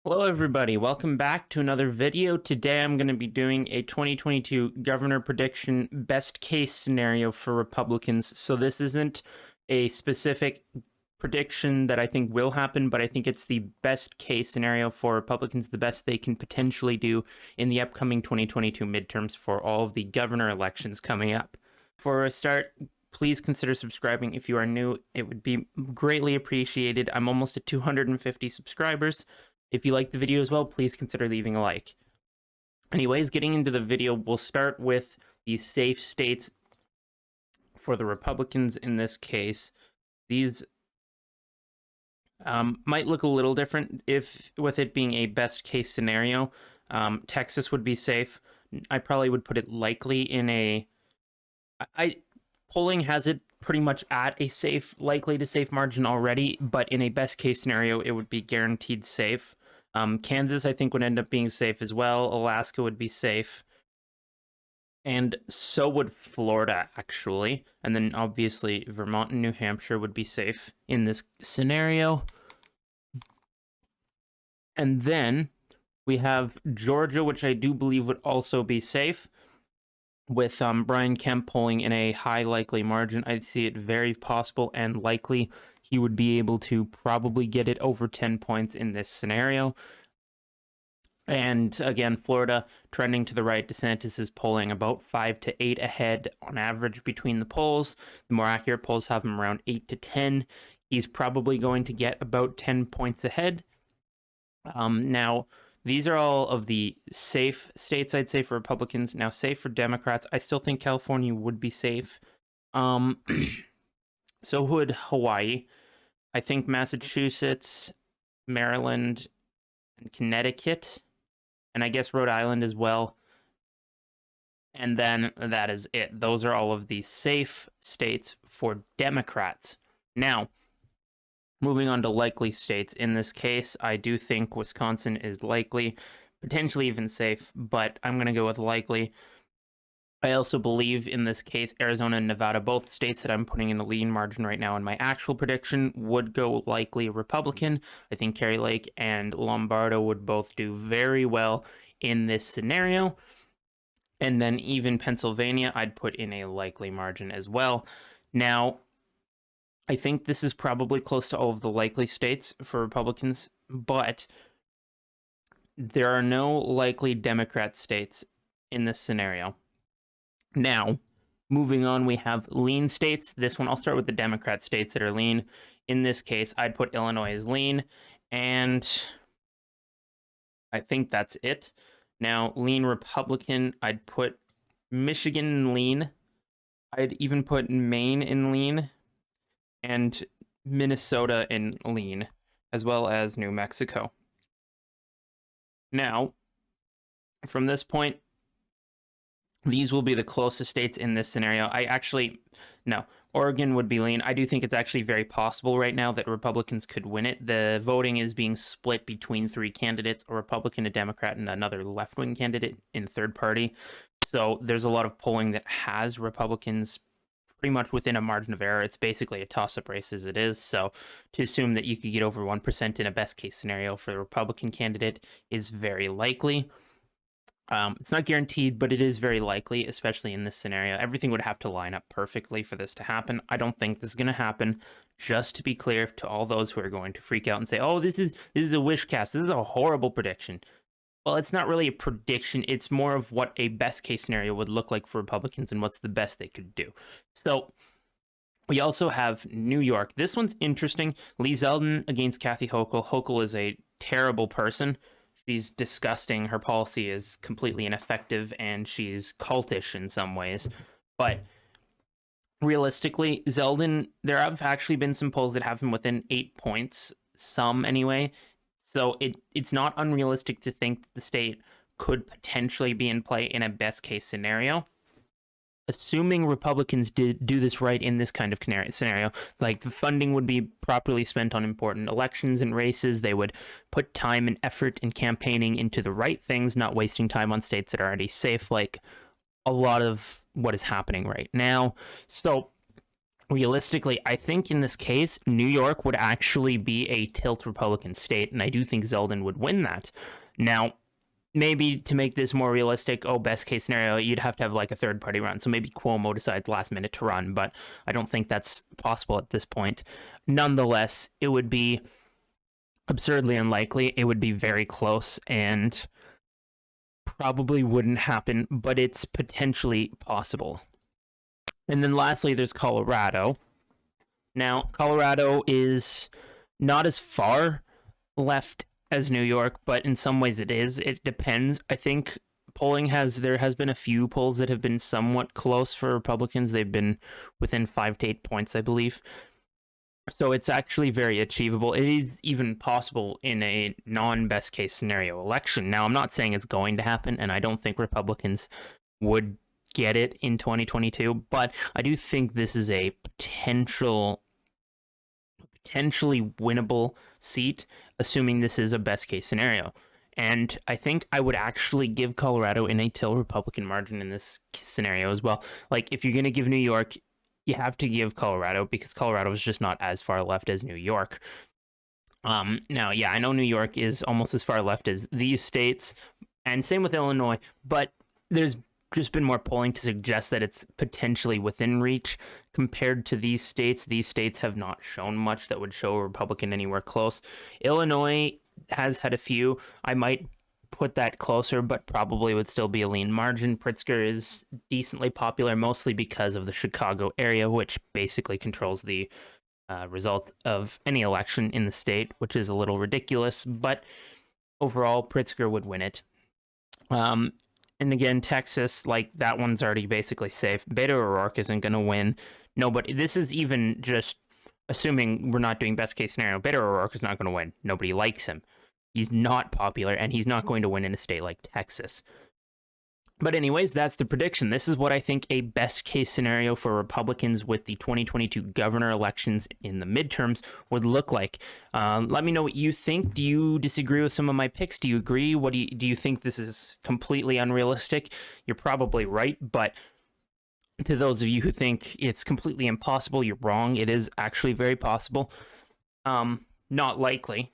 Hello everybody, welcome back to another video. Today I'm going to be doing a 2022 governor prediction best case scenario for Republicans. So this isn't a specific prediction that I think will happen, but I think it's the best case scenario for Republicans, the best they can potentially do in the upcoming 2022 midterms for all of the governor elections coming up. For a start, please consider subscribing if you are new. It would be greatly appreciated. I'm almost at 250 subscribers. If you like the video as well, please consider leaving a like. Anyways, getting into the video, we'll start with the safe states for the Republicans in this case. These might look a little different if with it being a best case scenario. Texas would be safe. I probably would put it likely in a... polling has it pretty much at a safe, likely to safe margin already, but in a best case scenario, it would be guaranteed safe. Kansas, I think, would end up being safe as well. Alaska would be safe. And so would Florida, actually. And then, obviously, Vermont and New Hampshire would be safe in this scenario. And then we have Georgia, which I do believe would also be safe. With Brian Kemp polling in a high likely margin, I see it very possible and likely he would be able to probably get it over 10 points in this scenario. And again, Florida trending to the right. DeSantis is polling about 5 to 8 ahead on average between the polls. The more accurate polls have him around 8 to 10. He's probably going to get about 10 points ahead. Now, these are all of the safe states, I'd say, for Republicans. Now, safe for Democrats, I still think California would be safe. So would Hawaii. I think Massachusetts, Maryland, and Connecticut, and I guess Rhode Island as well. And then that is it. Those are all of the safe states for Democrats. Now, moving on to likely states. In this case, I do think Wisconsin is likely, potentially even safe, but I'm going to go with likely. I also believe in this case, Arizona and Nevada, both states that I'm putting in a lean margin right now in my actual prediction, would go likely Republican. I think Kari Lake and Lombardo would both do very well in this scenario. And then even Pennsylvania, I'd put in a likely margin as well. Now, I think this is probably close to all of the likely states for Republicans, but there are no likely Democrat states in this scenario. Now, moving on, we have lean states. This one, I'll start with the Democrat states that are lean. In this case, I'd put Illinois as lean, and I think that's it. Now, lean Republican, I'd put Michigan in lean. I'd even put Maine in lean, and Minnesota in lean, as well as New Mexico. Now, from this point, these will be the closest states in this scenario. No, Oregon would be lean. I do think it's actually very possible right now that Republicans could win it. The voting is being split between 3 candidates, a Republican, a Democrat, and another left-wing candidate in third party. So there's a lot of polling that has Republicans pretty much within a margin of error. It's basically a toss-up race as it is. So to assume that you could get over 1% in a best-case scenario for the Republican candidate is very likely. It's not guaranteed, but it is very likely, especially in this scenario. Everything would have to line up perfectly for this to happen. I don't think this is going to happen. Just to be clear to all those who are going to freak out and say, "Oh, this is a wish cast. This is a horrible prediction." Well, it's not really a prediction. It's more of what a best case scenario would look like for Republicans and what's the best they could do. So we also have New York. This one's interesting. Lee Zeldin against Kathy Hochul. Hochul is a terrible person. She's disgusting. Her policy is completely ineffective, and she's cultish in some ways. But realistically, Zeldin, there have actually been some polls that have him within 8 points, some anyway. So it's not unrealistic to think that the state could potentially be in play in a best case scenario. Assuming Republicans did do this right in this kind of scenario, like the funding would be properly spent on important elections and races, they would put time and effort and campaigning into the right things, not wasting time on states that are already safe, like a lot of what is happening right now. So realistically, I think in this case, New York would actually be a tilt Republican state, and I do think Zeldin would win that. Now, maybe to make this more realistic, best case scenario, you'd have to have like a third party run. So maybe Cuomo decides last minute to run, but I don't think that's possible at this point. Nonetheless, it would be absurdly unlikely. It would be very close and probably wouldn't happen, but it's potentially possible. And then lastly, there's Colorado. Now, Colorado is not as far left as New York, but in some ways it is. It depends. I think there has been a few polls that have been somewhat close for Republicans. They've been within 5 to 8 points, I believe. So it's actually very achievable. It is even possible in a non-best case scenario election. Now, I'm not saying it's going to happen, and I don't think Republicans would get it in 2022, but I do think this is a potentially winnable seat, assuming this is a best case scenario. And I think I would actually give Colorado in a tilt Republican margin in this scenario as well. Like, if you're going to give New York, you have to give Colorado, because Colorado is just not as far left as New York. Now, yeah, I know New York is almost as far left as these states, and same with Illinois, but there's just been more polling to suggest that it's potentially within reach compared to these states. These states have not shown much that would show a Republican anywhere close. Illinois has had a few. I might put that closer, but probably would still be a lean margin. Pritzker is decently popular, mostly because of the Chicago area, which basically controls the result of any election in the state, which is a little ridiculous, but overall, Pritzker would win it. And again, Texas, like, that one's already basically safe. Beto O'Rourke isn't going to win. Nobody. This is even just assuming we're not doing best case scenario. Beto O'Rourke is not going to win. Nobody likes him. He's not popular, and he's not going to win in a state like Texas. But anyways, that's the prediction. This is what I think a best case scenario for Republicans with the 2022 governor elections in the midterms would look like. Let me know what you think. Do you disagree with some of my picks? Do you agree? Do you think this is completely unrealistic? You're probably right, but to those of you who think it's completely impossible, you're wrong. It is actually very possible. Not likely.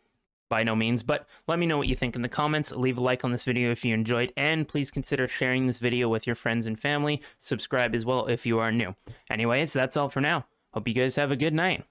By no means, but let me know what you think in the comments. Leave a like on this video if you enjoyed, and please consider sharing this video with your friends and family. Subscribe as well if you are new. Anyways, that's all for now. Hope you guys have a good night.